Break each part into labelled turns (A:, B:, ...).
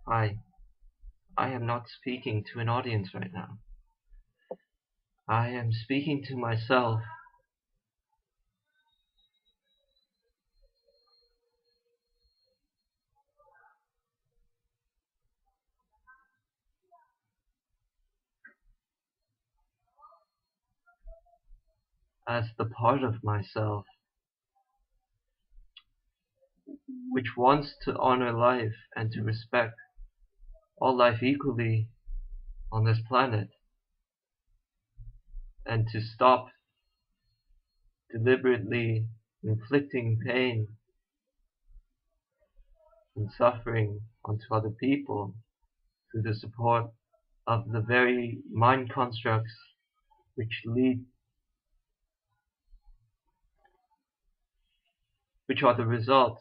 A: I I am not speaking to an audience right now. I am speaking to myself as the part of myself which wants to honor life and to respect all life equally on this planet, and to stop deliberately inflicting pain and suffering onto other people through the support of the very mind constructs which lead, which are the result,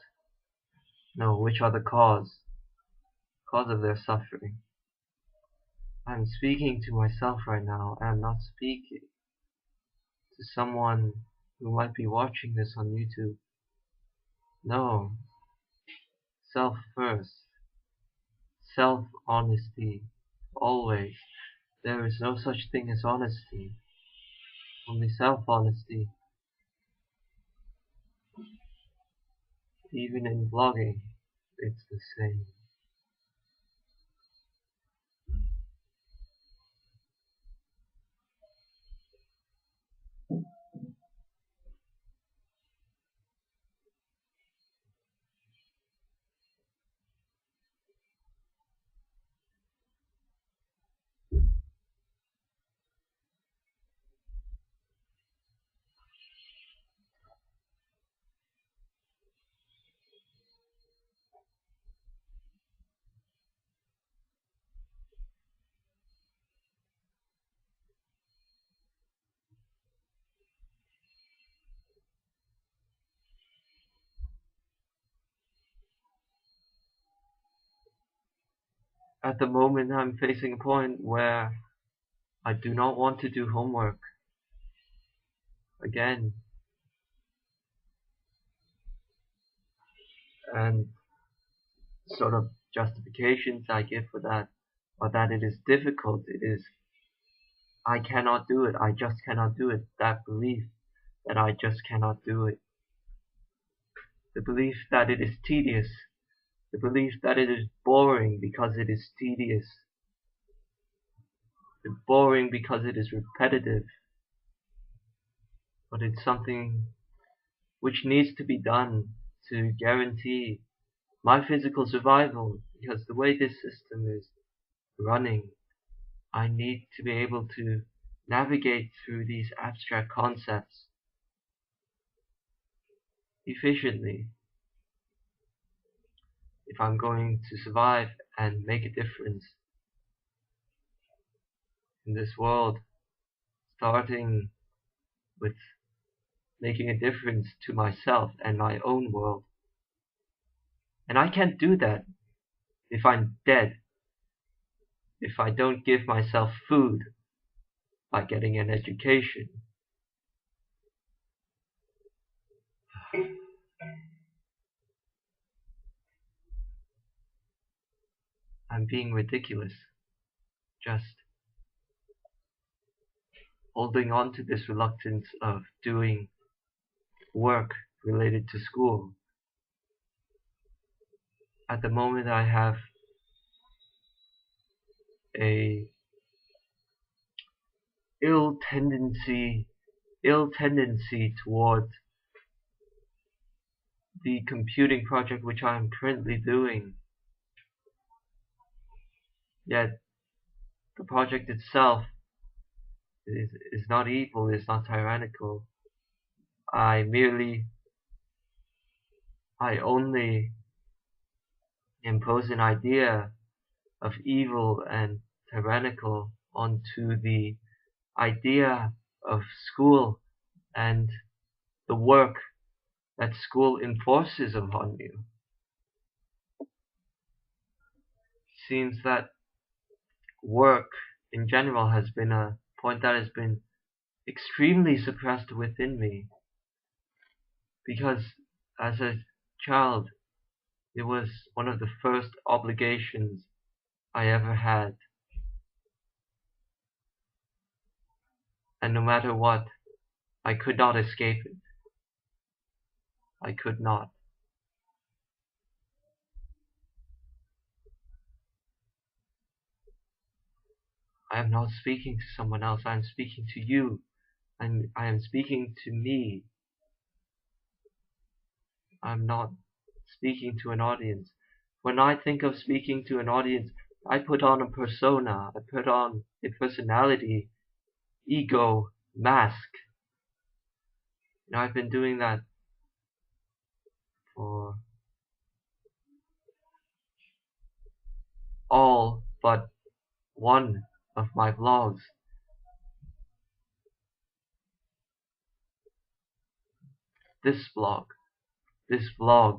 A: no, which are the cause of their suffering. I'm speaking to myself right now. I'm not speaking to someone who might be watching this on YouTube. No, self first, self honesty, always. There is no such thing as honesty, only self honesty. Even in vlogging, it's the same. At the moment, I'm facing a point where I do not want to do homework again, and sort of justifications I give for that are that it is difficult, it is I cannot do it, I just cannot do it, that belief that I just cannot do it, the belief that it is tedious, the belief that it is boring because it is tedious, it's boring because it is repetitive, but it's something which needs to be done to guarantee my physical survival, because the way this system is running, I need to be able to navigate through these abstract concepts efficiently if I'm going to survive and make a difference in this world, starting with making a difference to myself and my own world. And I can't do that if I'm dead, if I don't give myself food by getting an education. I'm being ridiculous, just holding on to this reluctance of doing work related to school. At the moment, I have a ill tendency toward the computing project which I am currently doing. Yet the project itself is not evil, is not tyrannical. I only impose an idea of evil and tyrannical onto the idea of school and the work that school enforces upon you. It seems that work in general has been a point that has been extremely suppressed within me, because as a child it was one of the first obligations I ever had. And no matter what, I could not escape it. I could not. I am not speaking to someone else. I am speaking to you. I am speaking to me. I'm not speaking to an audience. When I think of speaking to an audience, I put on a persona. I put on a personality, ego, mask. I've been doing that for all but one of my vlogs. This vlog. This vlog.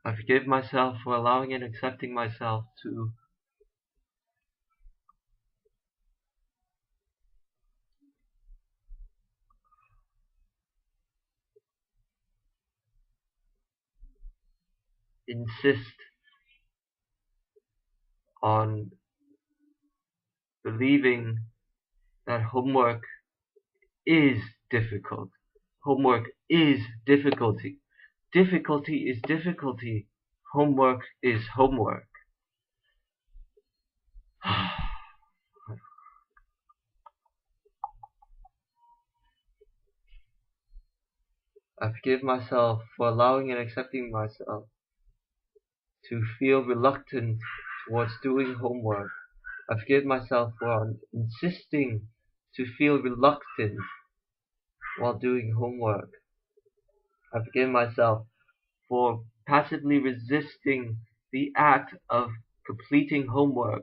A: I forgive myself for allowing and accepting myself to insist on believing that homework is difficult. Homework is difficulty. Difficulty is difficulty. Homework is homework. I forgive myself for allowing and accepting myself to feel reluctant towards doing homework. I forgive myself for insisting to feel reluctant while doing homework. I forgive myself for passively resisting the act of completing homework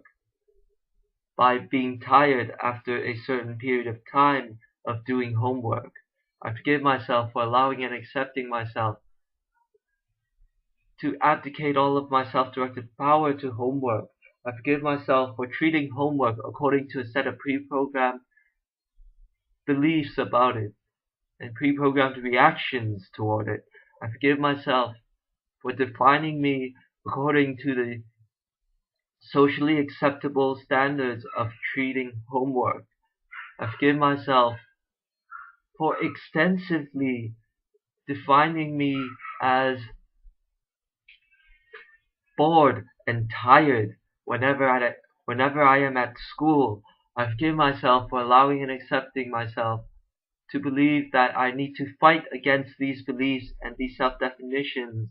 A: by being tired after a certain period of time of doing homework. I forgive myself for allowing and accepting myself to abdicate all of my self-directed power to homework. I forgive myself for treating homework according to a set of pre-programmed beliefs about it and pre-programmed reactions toward it. I forgive myself for defining me according to the socially acceptable standards of treating homework. I forgive myself for extensively defining me as bored and tired whenever I am at school. I forgive myself for allowing and accepting myself to believe that I need to fight against these beliefs and these self-definitions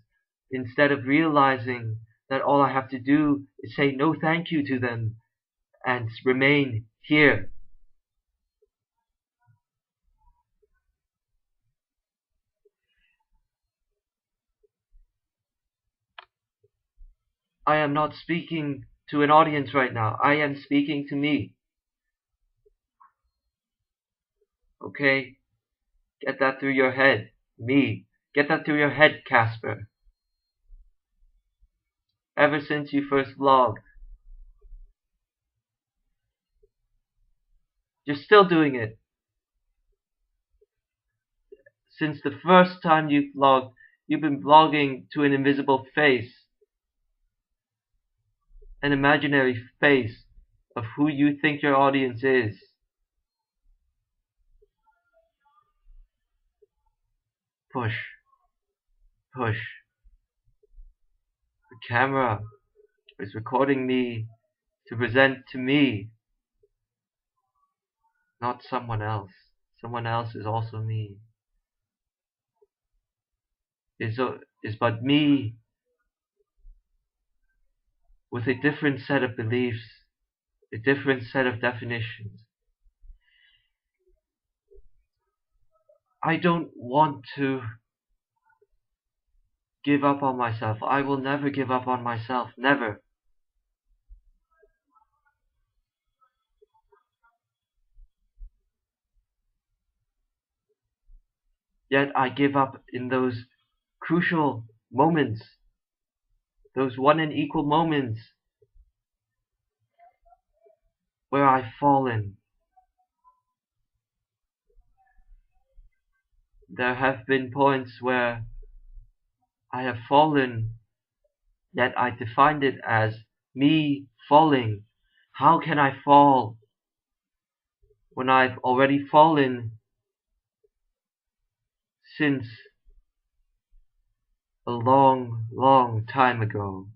A: instead of realizing that all I have to do is say no thank you to them and remain here. I am not speaking to an audience right now. I am speaking to me. Okay? Get that through your head. Me. Get that through your head, Kasper. Ever since you first vlogged, you're still doing it. Since the first time you vlogged, you've been vlogging to an invisible face. An imaginary face of who you think your audience is. Push. Push. The camera is recording me to present to me, not someone else. Someone else is also me. Is but me with a different set of beliefs, a different set of definitions. I don't want to give up on myself. I will never give up on myself. Never. Yet I give up in those crucial moments, those one and equal moments where I've fallen. There have been points where I have fallen, yet I defined it as me falling. How can I fall when I've already fallen since a long, long time ago?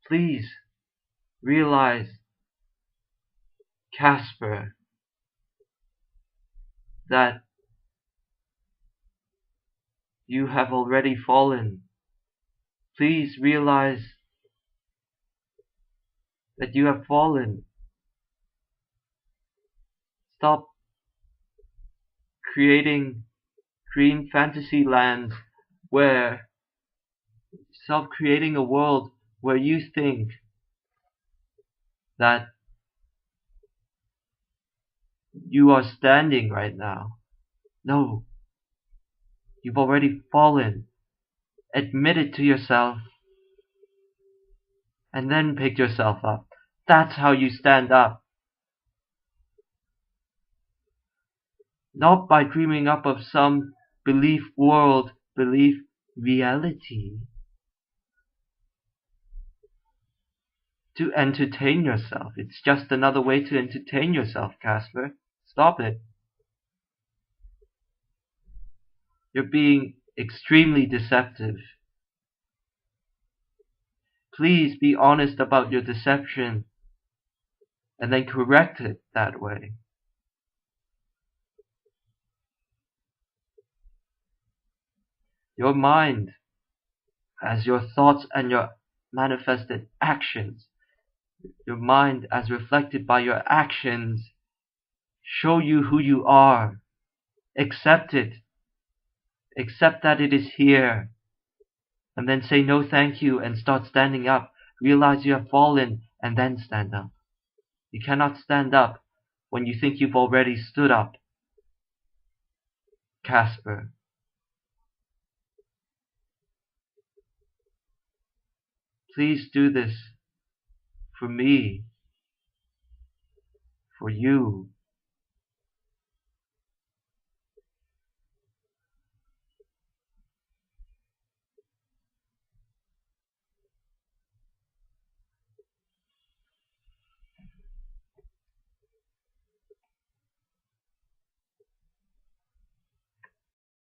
A: Please realize, Kasper, that you have already fallen. Please realize that you have fallen. Stop creating green fantasy lands where stop creating a world where you think that you are standing right now. No, you've already fallen. Admit it to yourself and then pick yourself up. That's how you stand up. Not by dreaming up of some belief world, belief reality to entertain yourself. It's just another way to entertain yourself, Kasper. Stop it. You're being extremely deceptive. Please be honest about your deception and then correct it that way. Your mind, as your thoughts and your manifested actions, your mind as reflected by your actions, show you who you are. Accept it. Accept that it is here. And then say no thank you and start standing up. Realize you have fallen and then stand up. You cannot stand up when you think you've already stood up. Kasper, please do this for me, for you.